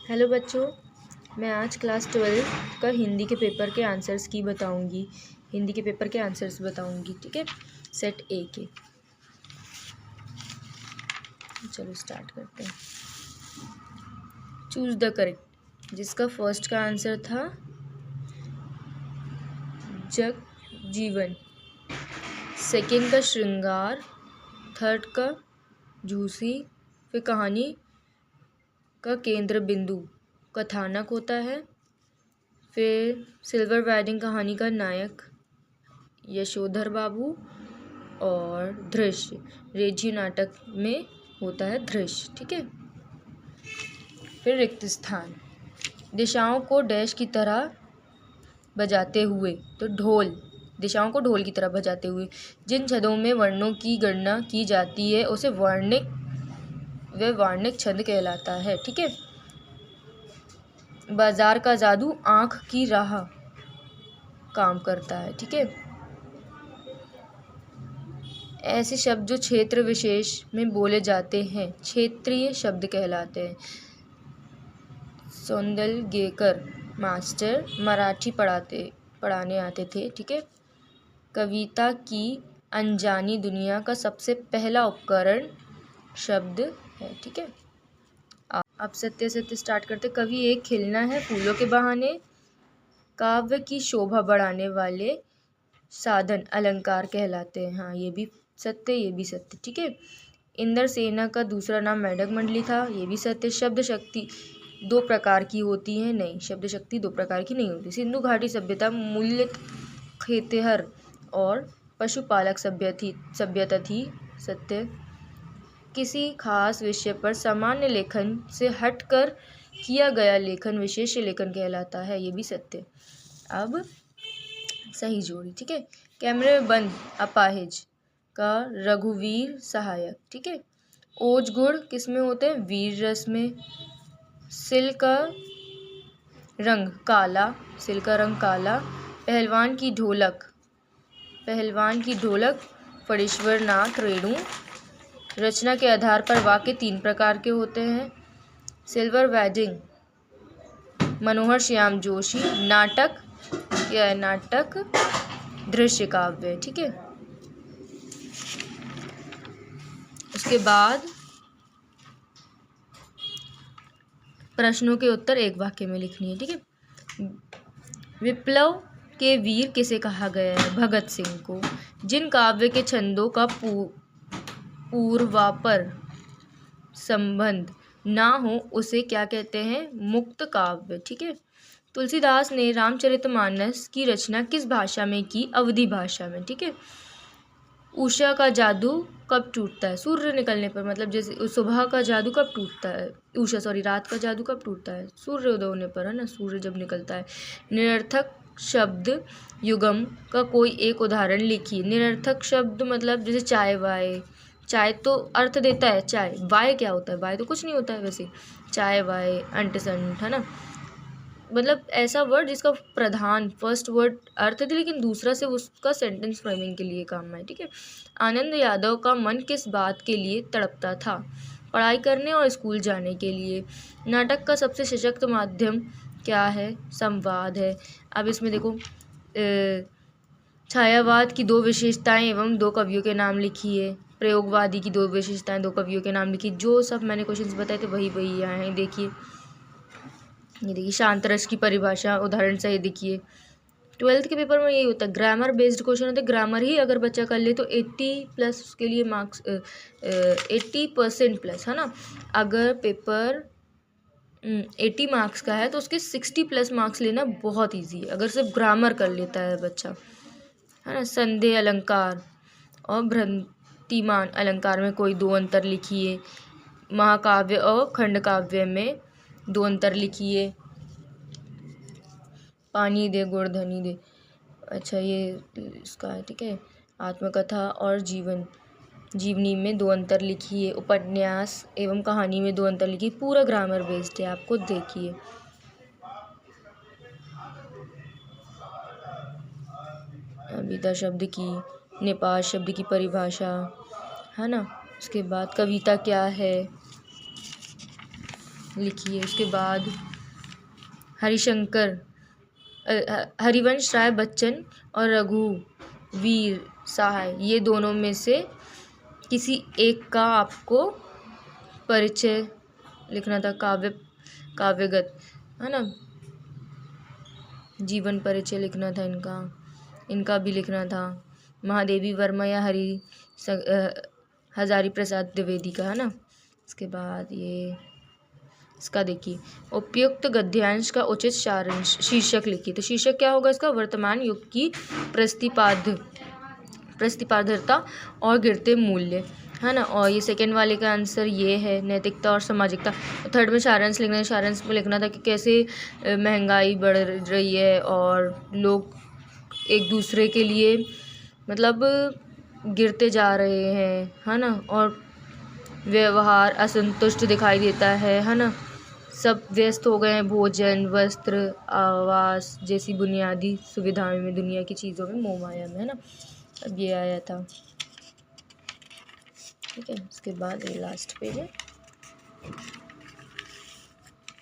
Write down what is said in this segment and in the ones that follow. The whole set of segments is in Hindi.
हेलो बच्चों, मैं आज क्लास 12 का हिंदी के पेपर के आंसर्स बताऊंगी। ठीक है, सेट ए के। चलो स्टार्ट करते हैं। चूज द करेक्ट, जिसका फर्स्ट का आंसर था जग जीवन, सेकंड का श्रृंगार, थर्ड का झूसी, फिर कहानी का केंद्र बिंदु कथानक होता है, फिर सिल्वर वेडिंग कहानी का नायक यशोधर बाबू, और दृश्य रेजियो नाटक में होता है दृश्य। ठीक है, फिर रिक्त स्थान, दिशाओं को डैश की तरह बजाते हुए, तो ढोल, दिशाओं को ढोल की तरह बजाते हुए जिन छंदों में वर्णों की गणना की जाती है उसे वार्णिक छंद कहलाता है। ठीक है, बाजार का जादू आंख की राह काम करता है। ठीक है, ऐसे शब्द जो क्षेत्र विशेष में बोले जाते हैं क्षेत्रीय शब्द कहलाते हैं। सौंदलगेकर मास्टर मराठी पढ़ाने आते थे। ठीक है, कविता की अनजानी दुनिया का सबसे पहला उपकरण शब्द है। ठीक है, अब सत्य स्टार्ट करते। कवि एक खिलना है फूलों के बहाने, काव्य की शोभा बढ़ाने वाले साधन अलंकार कहलाते हैं। हाँ, ये भी सत्य, ये भी सत्य। ठीक है, इंद्र सेना का दूसरा नाम मेढक मंडली था, ये भी सत्य। शब्द शक्ति दो प्रकार की होती है, नहीं, शब्द शक्ति दो प्रकार की नहीं होती। सिंधु घाटी सभ्यता मूल्य खेतिहर और पशुपालक सभ्यता थी, सत्य। किसी खास विषय पर सामान्य लेखन से हटकर किया गया लेखन विशेष लेखन कहलाता है, ये भी सत्य। अब सही जोड़ी। ठीक है, कैमरे में बंद अपाहिज का रघुवीर सहायक। ठीक है, ओज गुड़ किस में होते हैं? वीर रस में। सिल का रंग काला। पहलवान की ढोलक फणीश्वर नाथ रेणु। रचना के आधार पर वाक्य तीन प्रकार के होते हैं। सिल्वर वेडिंग मनोहर श्याम जोशी। नाटक दृश्य काव्य। ठीक है, उसके बाद प्रश्नों के उत्तर एक वाक्य में लिखनी है। ठीक है, विप्लव के वीर किसे कहा गया है? भगत सिंह को। जिन काव्य के छंदों का पूर्वापर संबंध ना हो उसे क्या कहते हैं? मुक्त काव्य। ठीक है, तुलसीदास ने रामचरितमानस की रचना किस भाषा में की? अवधी भाषा में। ठीक है, उषा का जादू कब टूटता है? सूर्य निकलने पर, मतलब जैसे सुबह का जादू कब टूटता है? रात का जादू कब टूटता है? सूर्योदय होने पर, है ना, सूर्य जब निकलता है। निरर्थक शब्द युगम का कोई एक उदाहरण लिखिए। निरर्थक शब्द मतलब जैसे चाय वाय, चाय तो अर्थ देता है चाय, वाय क्या होता है? वाय तो कुछ नहीं होता है वैसे, चाय वाय अंट संट, है ना, मतलब ऐसा वर्ड जिसका प्रधान फर्स्ट वर्ड अर्थ दे लेकिन दूसरा से उसका सेंटेंस फ्रेमिंग के लिए काम है। ठीक है, आनंद यादव का मन किस बात के लिए तड़पता था? पढ़ाई करने और स्कूल जाने के लिए। नाटक का सबसे सशक्त माध्यम क्या है? संवाद है। अब इसमें देखो, छायावाद की दो विशेषताएं एवं दो कवियों के नाम लिखिए। प्रयोगवादी की दो विशेषताएं, दो कवियों के नाम लिखिए। जो सब मैंने क्वेश्चंस बताए थे वही यहाँ है। देखिए, ये देखिए, शांत रस की परिभाषा उदाहरण से ये देखिए। 12th के पेपर में यही होता है, ग्रामर बेस्ड क्वेश्चन होते हैं। ग्रामर ही अगर बच्चा कर ले तो 80+ उसके लिए मार्क्स, 80% प्लस, है ना। अगर पेपर 80 मार्क्स का है तो उसके 60+ मार्क्स लेना बहुत ईजी है अगर सिर्फ ग्रामर कर लेता है बच्चा, है ना। संदेह अलंकार और भ्रांतिमान अलंकार में कोई दो अंतर लिखिए। महाकाव्य और खंड काव्य में दो अंतर लिखिए। पानी दे गुड़ धनी दे, अच्छा ये इसका है। ठीक है, आत्मकथा और जीवनी में दो अंतर लिखिए। उपन्यास एवं कहानी में दो अंतर लिखिए। पूरा ग्रामर बेस्ड है, आपको देखिए। अभिधा शब्द की, निपात शब्द की परिभाषा, है ना। उसके बाद कविता क्या है, लिखिए। उसके बाद हरिवंश राय बच्चन और रघुवीर सहाय, ये दोनों में से किसी एक का आपको परिचय लिखना था, काव्यगत, है ना, जीवन परिचय लिखना था इनका भी लिखना था। महादेवी वर्मा या हजारी प्रसाद द्विवेदी का, है ना। इसके बाद ये इसका देखिए, उपयुक्त गद्यांश का उचित शीर्षक लिखिए। तो शीर्षक क्या होगा इसका? वर्तमान युग की प्रतिस्पर्धारता और गिरते मूल्य, है ना। और ये सेकंड वाले का आंसर ये है, नैतिकता और सामाजिकता। थर्ड में सारांश लिखना है। सारांश में लिखना था कि कैसे महंगाई बढ़ रही है और लोग एक दूसरे के लिए मतलब गिरते जा रहे हैं, है ना, और व्यवहार असंतुष्ट दिखाई देता है ना। सब व्यस्त हो गए हैं भोजन, वस्त्र, आवास जैसी बुनियादी सुविधाओं में, दुनिया की चीज़ों में, मोह माया में, है ना। अब ये आया था, ठीक है। उसके बाद ये लास्ट पेज है,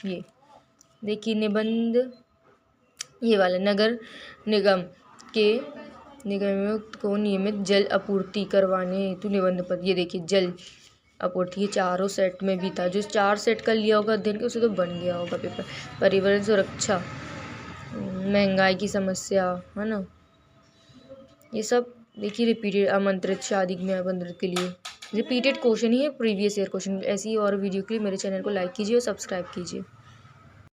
ये देखिए निबंध, ये वाला, नगर निगम को नियमित जल आपूर्ति करवाने हेतु निबंध पत्र। ये देखिए जल आपूर्ति, ये चारों सेट में भी था। जो 4 सेट कर लिया होगा अध्ययन के, उसे तो बन गया होगा पेपर। पर्यावरण सुरक्षा, महंगाई की समस्या, है ना, ये सब देखिए रिपीटेड। आमंत्रित, शादी में आमंत्रित के लिए रिपीटेड क्वेश्चन ही है, प्रीवियस ईयर क्वेश्चन। ऐसी और वीडियो के लिए मेरे चैनल को लाइक कीजिए और सब्सक्राइब कीजिए।